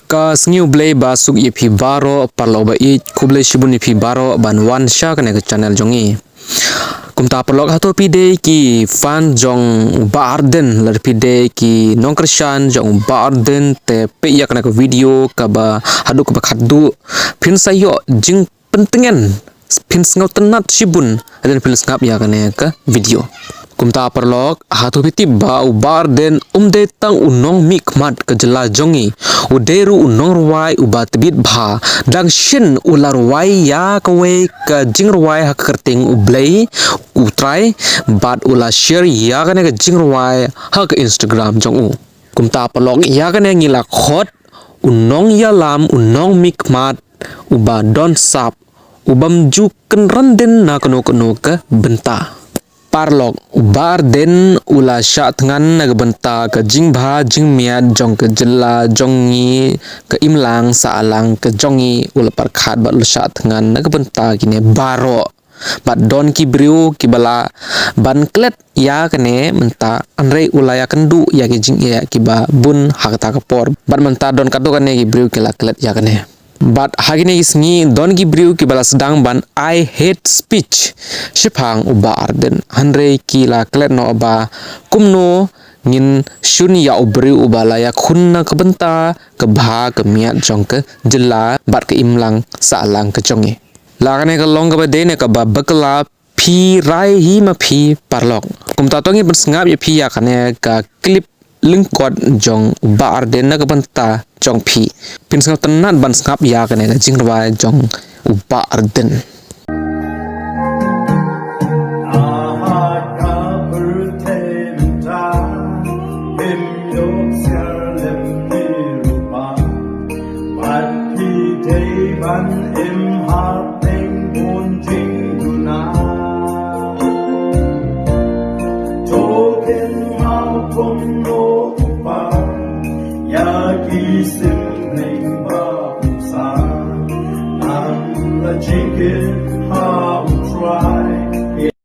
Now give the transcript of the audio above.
ka sngiu blay ba suk ipi baro parlo ba I kublay shibun ipi baro ban wan sha kane ke channel jongi kumta parlok hato pide ki fan jong barden lar pide ki nongkrshan jong barden te pe ya kane ke video ka ba hadu ka ba khaddu phin sayo jing pentengen phin ngau tenat shibun aden phin ngap ya kane ke video kumta parlok hatu piti ba barden umde tang unong mikmat ke jela jongi uderu unong ruai ubat bit bha dang shin ular ruai ya kawe ke jing ruai hak kerting ublay utrai bat ula share ya kane ke jing ruai hak Instagram jong u kumta parlok ya kane ngila khot unong yalam unong mikmat uba don sap ubam ju kenranden na keno ke benta parlok bar den ula sha tngan nagbenta ke jingbha jingmiat jong ke jela jongi ke imlang salang ke jongi ula parkhat bat sha tngan nagbenta kine baro bat don ki briu ki bala ban klet ya kene menta anrei ula ya kendu ya ke jing ya ki ba bun hakta ke por bat menta don kado kane ki briu ki la klet ya kene but hagine isngi don gibriu ki balas sedang ban I hate speech shipang uba arden hanre ki la klet no ba kumno ngin shun ya ubriu uba la ya khunna ke benta ke bha ke miat jong ke jela bat ke imlang salang ke jonge la kane ke long ke ba de ne ke ba bakla phi rai hi ma phi parlok kumta tongi ban sngap ya phi ya kane ka clip lingkot jong bar den na banta jong phi pin sngap tenat ban sngap ya kane jing rwa jong bar den Chicken, how try.